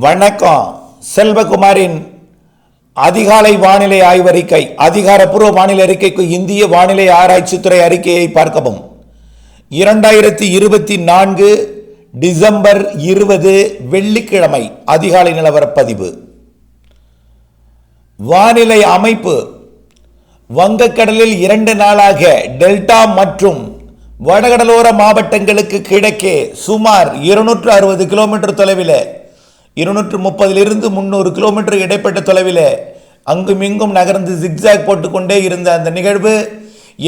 வணக்கம். செல்வகுமாரின் அதிகாலை வானிலை ஆய்வறிக்கை. அதிகாரப்பூர்வ வானிலை அறிக்கைக்கு இந்திய வானிலை ஆராய்ச்சித்துறை அறிக்கையை பார்க்கவும். 2024 டிசம்பர் 20 வெள்ளிக்கிழமை அதிகாலை நிலவரப்பதிவு. வானிலை அமைப்பு: வங்கக்கடலில் 2 நாளாக டெல்டா மற்றும் வடகடலோர மாவட்டங்களுக்கு கிழக்கே சுமார் 260 கிலோமீட்டர் தொலைவில் 230 300 கிலோமீட்டர் இடைப்பட்ட தொலைவில் அங்குமிங்கும் நகர்ந்து ஜிக்ஜாக் போட்டுக்கொண்டே இருந்த அந்த நிகழ்வு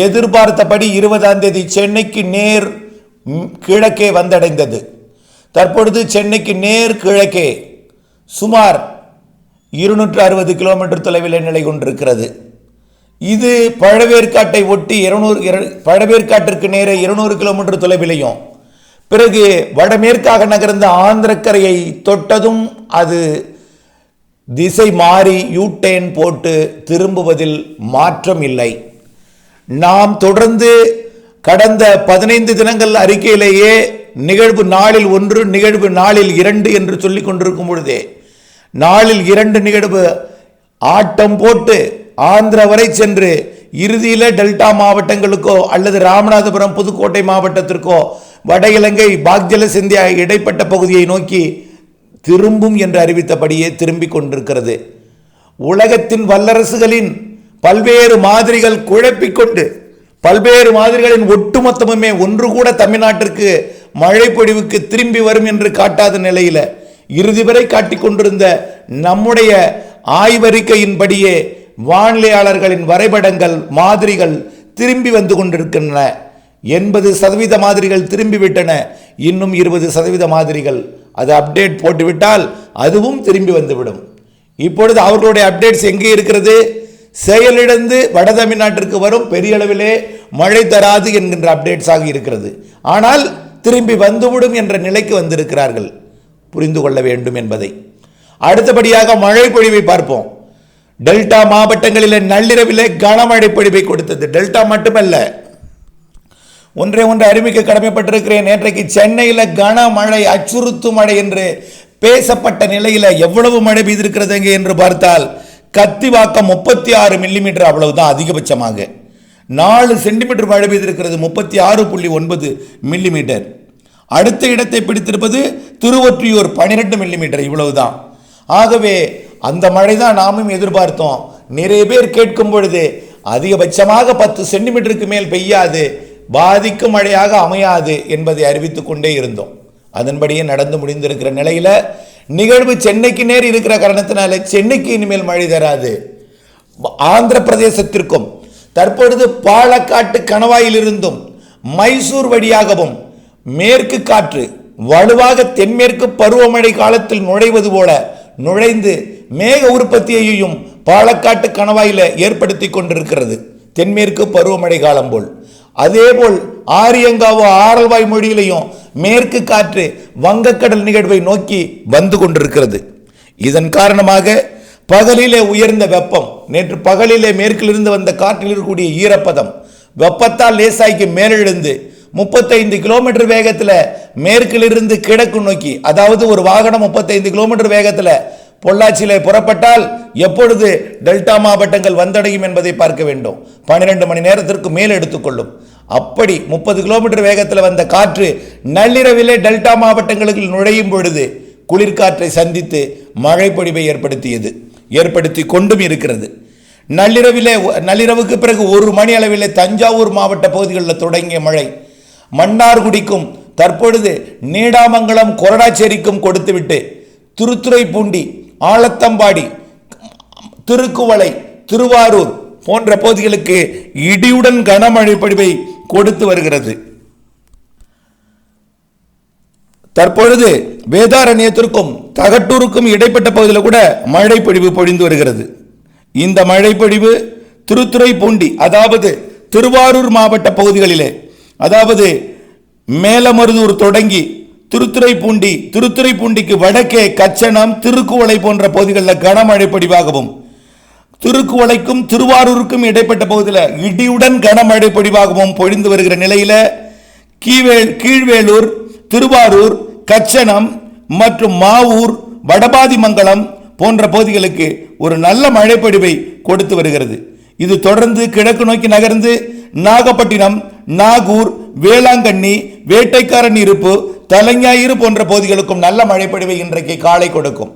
எதிர்பார்த்தபடி 20ஆம் தேதி சென்னைக்கு நேர் கிழக்கே வந்தடைந்தது. தற்பொழுது சென்னைக்கு நேர் கிழக்கே சுமார் 260 கிலோமீட்டர் தொலைவில் நிலை கொண்டிருக்கிறது. இது பழவேற்காட்டை ஒட்டி பழவேற்காட்டிற்கு நேரே 200 கிலோமீட்டர் தொலைவிலையும், பிறகு வடமேற்காக நகர்ந்த ஆந்திரக்கரையை தொட்டதும் அது திசை மாறி யூடேன் போட்டு திரும்புவதில் மாற்றம் இல்லை. நாம் தொடர்ந்து கடந்த 15 தினங்கள் அறிக்கையிலேயே நிகழ்வு நாளில் 1, நிகழ்வு நாளில் 2 என்று சொல்லிக் கொண்டிருக்கும் பொழுதே நாளில் 2 நிகழ்வு ஆட்டம் போட்டு ஆந்திரா வரை சென்று இறுதியில் டெல்டா மாவட்டங்களுக்கோ அல்லது ராமநாதபுரம் புதுக்கோட்டை மாவட்டத்திற்கோ வட இலங்கை பாக்ஜல சிந்தியா இடைப்பட்ட பகுதியை நோக்கி திரும்பும் என்று அறிவித்தபடியே திரும்பிக் கொண்டிருக்கிறது. உலகத்தின் வல்லரசுகளின் பல்வேறு மாதிரிகள் குழப்பிக்கொண்டு பல்வேறு மாதிரிகளின் ஒட்டுமொத்தமுமே ஒன்று கூட தமிழ்நாட்டிற்கு மழை பொழிவுக்கு திரும்பி வரும் என்று காட்டாத நிலையில இறுதி வரை காட்டிக் கொண்டிருந்த நம்முடைய ஆய்வறிக்கையின்படியே வானிலையாளர்களின் வரைபடங்கள் மாதிரிகள் திரும்பி வந்து கொண்டிருக்கின்றன. 80% மாதிரிகள் திரும்பிவிட்டன. இன்னும் 20% மாதிரிகள் அது அப்டேட் போட்டுவிட்டால் அதுவும் திரும்பி வந்துவிடும். இப்பொழுது அவர்களுடைய அப்டேட்ஸ் எங்கே இருக்கிறது? செயலிழந்து வட தமிழ்நாட்டிற்கு வரும், பெரிய அளவிலே மழை தராது என்கின்ற அப்டேட்ஸாக இருக்கிறது. ஆனால் திரும்பி வந்துவிடும் என்ற நிலைக்கு வந்திருக்கிறார்கள். புரிந்து கொள்ள வேண்டும் என்பதை. அடுத்தபடியாக மழை பொழிவை பார்ப்போம். டெல்டா மாவட்டங்களில் நள்ளிரவிலே கனமழை பொழிவை கொடுத்தது. டெல்டா மட்டுமல்ல, ஒன்றை அறிவிக்க கடமைப்பட்டிருக்கிறேன். நேற்றைக்கு சென்னையில் கனமழை, அச்சுறுத்து மழை என்று பேசப்பட்ட நிலையில் எவ்வளவு மழை பெய்திருக்கிறது என்று பார்த்தால் கத்திவாக்கம் 36 மில்லிமீட்டர், அவ்வளவுதான் அதிகபட்சமாக. 4 சென்டிமீட்டர் மழை பெய்திருக்கிறது, 36.9 மில்லிமீட்டர். அடுத்த இடத்தை பிடித்திருப்பது திருவொற்றியூர் 12 மில்லிமீட்டர், இவ்வளவுதான். ஆகவே அந்த மழை தான் நாமும் எதிர்பார்த்தோம். நிறைய பேர் கேட்கும் பொழுது அதிகபட்சமாக 10 சென்டிமீட்டருக்கு மேல் பெய்யாது, பாதிக்கும் மழையாக அமையாது என்பதை அறிவித்துக் கொண்டே இருந்தோம். அதன்படியே நடந்து முடிந்திருக்கிற நிலையில நிகழ்வு சென்னைக்கு நேர் இருக்கிற காரணத்தினால சென்னைக்கு இனிமேல் மழை தராது. ஆந்திர பிரதேசத்திற்கும் தற்பொழுது பாலக்காட்டு கணவாயில் இருந்தும் மைசூர் வழியாகவும் மேற்கு காற்று வலுவாக தென்மேற்கு பருவமழை காலத்தில் நுழைவது போல நுழைந்து மேக உற்பத்தியையும் பாலக்காட்டு கணவாயில ஏற்படுத்தி கொண்டிருக்கிறது. தென்மேற்கு பருவமழை காலம் போல். அதேபோல் ஆரியங்காவோ ஆரல்வாய் மொழியிலையும் மேற்கு காற்று வங்கக்கடல் நிகழ்வை நோக்கி வந்து கொண்டிருக்கிறது. இதன் காரணமாக பகலிலே உயர்ந்த வெப்பம், நேற்று பகலிலே மேற்கிலிருந்து வந்த காற்றில் இருக்கக்கூடிய ஈரப்பதம் வெப்பத்தால் லேசாய்க்கு மேலெழுந்து 35 கிலோமீட்டர் வேகத்தில் மேற்கிலிருந்து கிழக்கு நோக்கி, அதாவது ஒரு வாகனம் 35 கிலோமீட்டர் வேகத்தில் பொள்ளாச்சியிலே புறப்பட்டால் எப்பொழுது டெல்டா மாவட்டங்கள் வந்தடையும் என்பதை பார்க்க வேண்டும். 12 மணி நேரத்திற்கு மேல் எடுத்துக்கொள்ளும். அப்படி 30 கிலோமீட்டர் வேகத்தில் வந்த காற்று நள்ளிரவிலே டெல்டா மாவட்டங்களுக்கு நுழையும் பொழுது குளிர்காற்றை சந்தித்து மழை பொழிவை ஏற்படுத்தி கொண்டும் இருக்கிறது. நள்ளிரவுக்கு பிறகு 1 மணி அளவிலே தஞ்சாவூர் மாவட்ட பகுதிகளில் தொடங்கிய மழை மன்னார்குடிக்கும் தற்பொழுது நீடாமங்கலம் கொரடாச்சேரிக்கும் கொடுத்துவிட்டு திருத்துறைப்பூண்டி, ஆலத்தம்பாடி, திருக்குவளை, திருவாரூர் போன்ற பகுதிகளுக்கு இடியுடன் கனமழை பொழிவை கொடுத்து வருகிறது. தற்பொழுது வேதாரண்யத்திற்கும் தகட்டூருக்கும் இடைப்பட்ட பகுதியில் கூட மழை பொழிவு பொழிந்து வருகிறது. இந்த மழை பொழிவு திருத்துறைப்பூண்டி, அதாவது திருவாரூர் மாவட்ட பகுதிகளிலே, அதாவது மேலமருதூர் தொடங்கி திருத்துறைப்பூண்டிக்கு வடக்கே கச்சனம், திருக்குவளை போன்ற பகுதிகளில் கனமழை பொழிவாகவும், திருக்குவளைக்கும் திருவாரூருக்கும் இடைப்பட்ட பகுதியில் இடியுடன் கனமழை பொழிவாகவும் பொழிந்து வருகிற நிலையில் கீழ்வேளூர், திருவாரூர், கச்சனம் மற்றும் மாவூர், வடபாதிமங்கலம் போன்ற பகுதிகளுக்கு ஒரு நல்ல மழைப்பொழிவை கொடுத்து வருகிறது. இது தொடர்ந்து கிழக்கு நோக்கி நகர்ந்து நாகப்பட்டினம், நாகூர், வேளாங்கண்ணி, வேட்டைக்காரன் இருப்பு, தலைஞாயிறு போன்ற பகுதிகளுக்கும் நல்ல மழைப்பொழிவை இன்றைக்கு காலை கொடுக்கும்.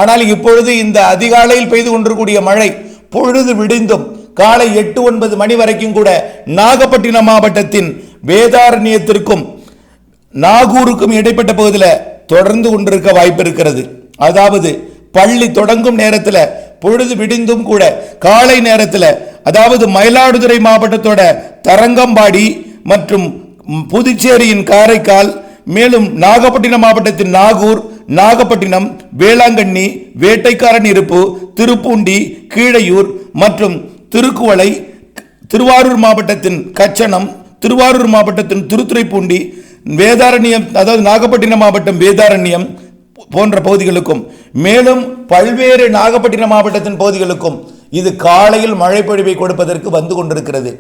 ஆனால் இப்பொழுது இந்த அதிகாலையில் பெய்து கொண்டிருக்கூடிய மழை பொழுது விடிந்தும் காலை 8-9 மணி வரைக்கும் கூட நாகப்பட்டினம் மாவட்டத்தின் வேதாரண்யத்திற்கும் நாகூருக்கும் இடைப்பட்ட பகுதியில் தொடர்ந்து கொண்டிருக்க வாய்ப்பு இருக்கிறது. அதாவது பள்ளி தொடங்கும் நேரத்தில் பொழுது விடிந்தும் கூட காலை நேரத்தில், அதாவது மயிலாடுதுறை மாவட்டத்தோட தரங்கம்பாடி மற்றும் புதுச்சேரியின் காரைக்கால், மேலும் நாகப்பட்டினம் மாவட்டத்தின் நாகூர், நாகப்பட்டினம், வேளாங்கண்ணி, வேட்டைக்காரன் இருப்பு, திருப்பூண்டி, கீழையூர் மற்றும் திருக்குவளை, திருவாரூர் மாவட்டத்தின் கச்சனம், திருவாரூர் மாவட்டத்தின் திருத்துறைப்பூண்டி, வேதாரண்யம், அதாவது நாகப்பட்டினம் மாவட்டம் வேதாரண்யம் போன்ற பகுதிகளுக்கும், மேலும் பல்வேறு நாகப்பட்டினம் மாவட்டத்தின் பகுதிகளுக்கும் இது காலையில் மழை பொழிவை கொடுப்பதற்கு வந்து கொண்டிருக்கிறது.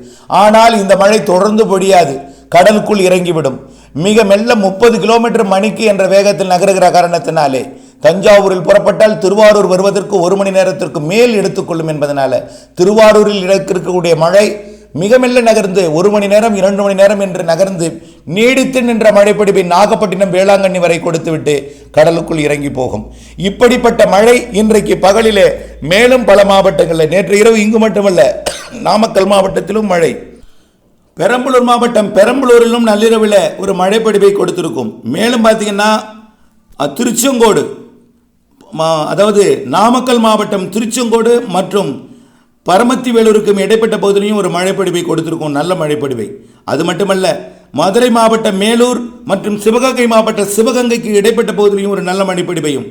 ஆனால் இந்த மழை தொடர்ந்து பொழியாது, கடலுக்குள் இறங்கிவிடும். மிக மெல்ல 30 கிலோமீட்டர் மணிக்கு என்ற வேகத்தில் நகருகிற காரணத்தினாலே தஞ்சாவூரில் புறப்பட்டால் திருவாரூர் வருவதற்கு 1 மணி நேரத்திற்கு மேல் எடுத்துக்கொள்ளும் என்பதனால திருவாரூரில் இருக்கக்கூடிய மழை மிக மெல்ல நகர்ந்து 1 மணி நேரம் 2 மணி நேரம் என்று நகர்ந்து நீடித்து நின்ற மழைப்பொழிவை நாகப்பட்டினம், வேளாங்கண்ணி வரை கொடுத்துவிட்டு கடலுக்குள் இறங்கி போகும். இப்படிப்பட்ட மழை இன்றைக்கு பகலிலே மேலும் பல மாவட்டங்களில், நேற்று இரவு இங்கு மட்டுமல்ல நாமக்கல் மாவட்டத்திலும் மழை, பெரம்பலூர் மாவட்டம் பெரம்பலூரிலும் நள்ளிரவில் ஒரு மழைப்பொழிவை கொடுத்திருக்கும். மேலும் பார்த்தீங்கன்னா திருச்செங்கோடு, அதாவது நாமக்கல் மாவட்டம் திருச்செங்கோடு மற்றும் பரமத்தி வேலூருக்கும் இடைப்பட்ட பகுதியிலையும் ஒரு மழைப்பொழிவை கொடுத்திருக்கும், நல்ல மழைப்பொழிவை. அது மட்டுமல்ல, மதுரை மாவட்டம் மேலூர் மற்றும் சிவகங்கை மாவட்ட சிவகங்கைக்கு இடைப்பட்ட பகுதியிலையும் ஒரு நல்ல மழைப்பொழிவையும்,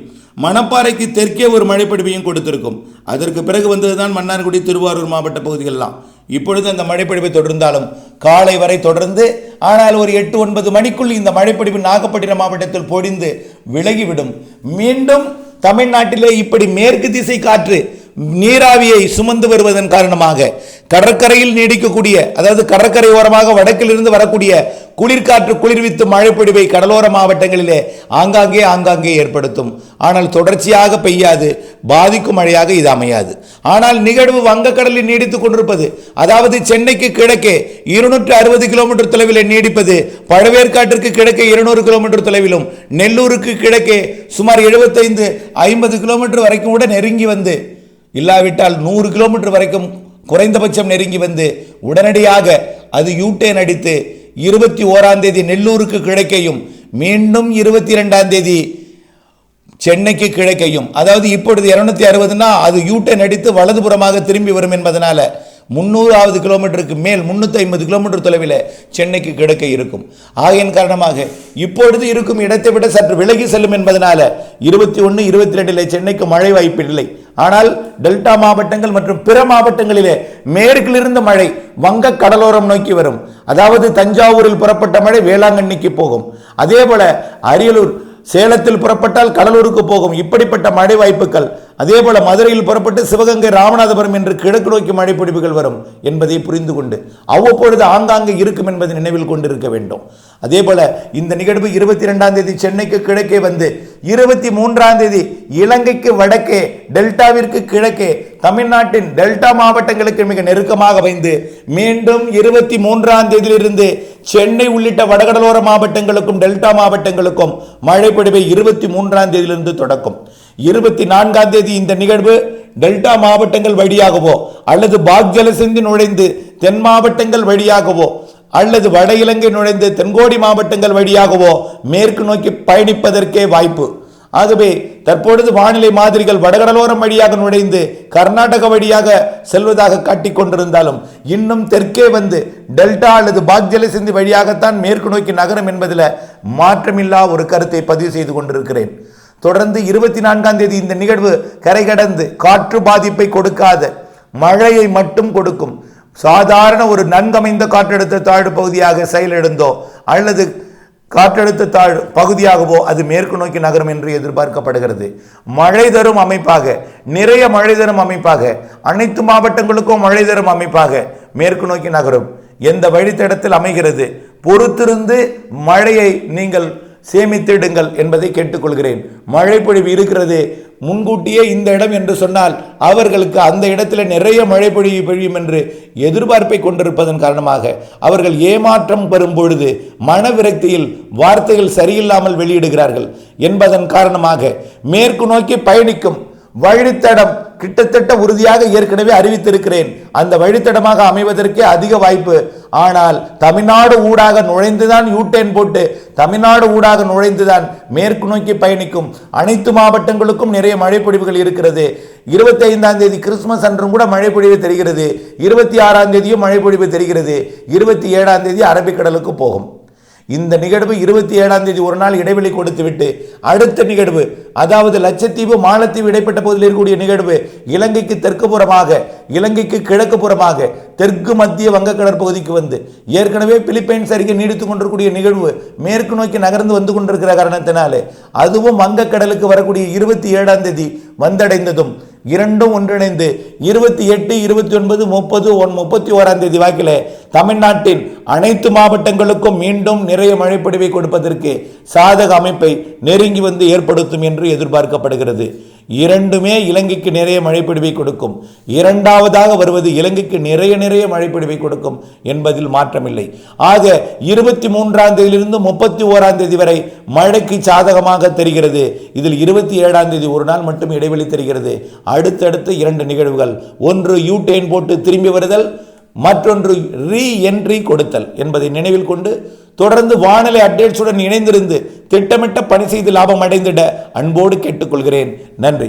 மணப்பாறைக்கு தெற்கே ஒரு மழைப்பொழிவையும் கொடுத்திருக்கும். அதற்கு பிறகு வந்ததுதான் மன்னார்குடி, திருவாரூர் மாவட்ட பகுதிகளெல்லாம். இப்பொழுது அந்த மழைப்பொழிவை தொடர்ந்தாலும் காலை வரை தொடர்ந்து, ஆனால் ஒரு 8-9 மணிக்குள் இந்த மழைப்பொழிவு நாகப்பட்டினம் மாவட்டத்தில் பொழிந்து விலகிவிடும். மீண்டும் தமிழ்நாட்டிலே இப்படி மேற்கு திசை காற்று நீராவியை சுமந்து வருவதன் காரணமாக கடற்கரையில் நீடிக்கக்கூடிய, அதாவது கடற்கரை ஓரமாக வடக்கிலிருந்து வரக்கூடிய குளிர்காற்று குளிர்வித்து மழைப்பொழிவை கடலோர மாவட்டங்களிலே ஆங்காங்கே ஏற்படுத்தும். ஆனால் தொடர்ச்சியாக பெய்யாது, பாதிக்கும் மழையாக இது அமையாது. ஆனால் நிகழ்வு வங்கக்கடலில் நீடித்துக் கொண்டிருப்பது, அதாவது சென்னைக்கு கிழக்கே 260 கிலோமீட்டர் தொலைவில் நீடிப்பது, பழவேற்காட்டிற்கு கிழக்கே 200 கிலோமீட்டர் தொலைவிலும், நெல்லூருக்கு கிழக்கே சுமார் 75-50 கிலோமீட்டர் வரைக்கும் கூட நெருங்கி வந்து, இல்லாவிட்டால் 100 கிலோமீட்டர் வரைக்கும் குறைந்தபட்சம் நெருங்கி வந்து உடனடியாக அது யூட்டேன் அடித்து 21ஆம் தேதி நெல்லூருக்கு கிழக்கையும் மீண்டும் 22ஆம் தேதி சென்னைக்கு கிழக்கையும், அதாவது இப்பொழுது 260னா அது யூட்டேன் அடித்து வலதுபுறமாக திரும்பி வரும் என்பதனால 300வது கிலோமீட்டருக்கு மேல் 350 கிலோமீட்டர் தொலைவில் சென்னைக்கு கிழக்கே இருக்கும். ஆகையின் காரணமாக இப்பொழுது இருக்கும் இடத்தை விட சற்று விலகி செல்லும் என்பதனால 21, 22 சென்னைக்கு மழை வாய்ப்பில்லை. ஆனால் டெல்டா மாவட்டங்கள் மற்றும் பிற மாவட்டங்களிலே மேற்கிலிருந்து மழை வங்க கடலோரம் நோக்கி வரும். அதாவது தஞ்சாவூரில் புறப்பட்ட மழை வேளாங்கண்ணிக்கு போகும். அதே போல அரியலூர், சேலத்தில் புறப்பட்டால் கடலூருக்கு போகும். இப்படிப்பட்ட மழை வாய்ப்புகள். அதே போல மதுரையில் புறப்பட்டு சிவகங்கை, ராமநாதபுரம் என்று கிழக்கு நோக்கி மழை பொழிவுகள் வரும் என்பதை புரிந்து கொண்டு அவ்வப்பொழுது ஆங்காங்கே இருக்கும் என்பதை நினைவில் கொண்டிருக்க வேண்டும். அதே போல இந்த நிகழ்வு 22ஆம் தேதி சென்னைக்கு கிழக்கே வந்து 23ஆம் தேதி இலங்கைக்கு வடக்கே, டெல்டாவிற்கு கிழக்கே, தமிழ்நாட்டின் டெல்டா மாவட்டங்களுக்கு மிக நெருக்கமாக வைந்து மீண்டும் 23ஆம் தேதியிலிருந்து சென்னை உள்ளிட்ட வடகடலோர மாவட்டங்களுக்கும் டெல்டா மாவட்டங்களுக்கும் மழை பொழிவை 23ஆம் தேதியிலிருந்து தொடக்கும். 24ஆம் தேதி இந்த நிகழ்வு டெல்டா மாவட்டங்கள் வழியாகவோ அல்லது பாக்ஜலசிந்தி நுழைந்து தென் மாவட்டங்கள் வழியாகவோ அல்லது வட இலங்கை நுழைந்து தென்கோடி மாவட்டங்கள் வழியாகவோ மேற்கு நோக்கி பயணிப்பதற்கே வாய்ப்பு. ஆகவே தற்பொழுது வானிலை மாதிரிகள் வடகடலோரம் வழியாக நுழைந்து கர்நாடக வழியாக செல்வதாக காட்டிக் கொண்டிருந்தாலும் இன்னும் தெற்கே வந்து டெல்டா அல்லது பாக்ஜலசிந்தி வழியாகத்தான் மேற்கு நோக்கி நகரம் என்பதில் மாற்றமில்லா ஒரு கருத்தை பதிவு செய்து கொண்டிருக்கிறேன். தொடர்ந்து 24ஆம் தேதி இந்த நிகழ்வு கரை கடந்து காற்று பாதிப்பை கொடுக்காத மழையை மட்டும் கொடுக்கும். சாதாரண ஒரு நன்கமைந்த காற்றழுத்த தாழ்வு பகுதியாக செயலிழந்தோ அல்லது காற்றழுத்த தாழ்வு பகுதியாகவோ அது மேற்கு நோக்கி நகரும் என்று எதிர்பார்க்கப்படுகிறது. மழை தரும் அமைப்பாக, நிறைய மழை தரும் அமைப்பாக, அனைத்து மாவட்டங்களுக்கும் மழை தரும் அமைப்பாக மேற்கு நோக்கி நகரும். எந்த வழித்தடத்தில் அமைகிறது பொறுத்திருந்து மழையை நீங்கள் சேமித்திடுங்கள் என்பதை கேட்டுக்கொள்கிறேன். மழை பொழிவு இருக்கிறது, முன்கூட்டியே இந்த இடம் என்று சொன்னால் அவர்களுக்கு அந்த இடத்துல நிறைய மழை பொழியும் என்று எதிர்பார்ப்பை கொண்டிருப்பதன் காரணமாக அவர்கள் ஏமாற்றம் பெறும் பொழுது மனவிரக்தியில் வார்த்தைகள் சரியில்லாமல் வெளியிடுகிறார்கள் என்பதன் காரணமாக மேற்கு நோக்கி பயணிக்கும் வழித்தடம் கிட்டத்தட்ட உறுதியாக ஏற்கனவே அறிவித்திருக்கிறேன். அந்த வழித்தடமாக அமைவதற்கே அதிக வாய்ப்பு. ஆனால் தமிழ்நாடு ஊடாக நுழைந்துதான் யூடர்ன் போட்டு தமிழ்நாடு ஊடாக நுழைந்துதான் மேற்கு நோக்கி பயணிக்கும் அனைத்து மாவட்டங்களுக்கும் நிறைய மழை பொழிவுகள் இருக்கிறது. 25ஆம் தேதி கிறிஸ்துமஸ் அன்றும் கூட மழை பொழிவு தெரிகிறது. 26ஆம் தேதியும் மழை பொழிவு தெரிகிறது. 27ஆம் தேதி அரபிக்கடலுக்கு போகும். இந்த நிகழ்வு 27ஆம் தேதி ஒரு நாள் இடைவெளி கொடுத்துவிட்டு அடுத்த நிகழ்வு, அதாவது லட்சத்தீவு மாலத்தீவு இடைப்பட்ட பகுதியில் இருக்கக்கூடிய நிகழ்வு இலங்கைக்கு தெற்கு புறமாக, இலங்கைக்கு கிழக்கு புறமாக தெற்கு மத்திய வங்கக்கடல் பகுதிக்கு வந்து ஏற்கனவே பிலிப்பைன்ஸ் அருகே நீடித்துக் கொண்டிருக்கூடிய நிகழ்வு மேற்கு நோக்கி நகர்ந்து வந்து கொண்டிருக்கிற காரணத்தினாலே அதுவும் வங்கக்கடலுக்கு வரக்கூடிய 27ஆம் தேதி வந்தடைந்ததும் இரண்டும் ஒன்றிணைந்து 28, 29, 30, 31ஆம் தேதி வாக்கில் தமிழ்நாட்டின் அனைத்து மாவட்டங்களுக்கும் மீண்டும் நிறைய மழைப்பொழிவை கொடுப்பதற்கு சாதக அமைப்பை நெருங்கி வந்து ஏற்படுத்தும் என்று எதிர்பார்க்கப்படுகிறது. இரண்டுமே இலங்கைக்கு நிறைய மழைப்பொழிவை கொடுக்கும். இரண்டாவதாக வருவது இலங்கைக்கு நிறைய மழைப்பொழிவை கொடுக்கும் என்பதில் மாற்றமில்லை. ஆக 23ஆம் தேதியிலிருந்து 31ஆம் தேதி வரை மழைக்கு சாதகமாக தெரிகிறது. இதில் 27ஆம் தேதி ஒரு நாள் மட்டும் இடைவெளி தெரிகிறது. அடுத்தடுத்து இரண்டு நிகழ்வுகள், ஒன்று யூடர்ன் போட்டு திரும்பி வருதல், மற்றொன்று ரீ என்ட்ரி கொடுத்தல் என்பதை நினைவில் கொண்டு தொடர்ந்து வானிலை அப்டேட்ஸுடன் இணைந்திருந்து திட்டமிட்ட பணி செய்து லாபம் அடைந்திட அன்போடு கேட்டுக்கொள்கிறேன். நன்றி.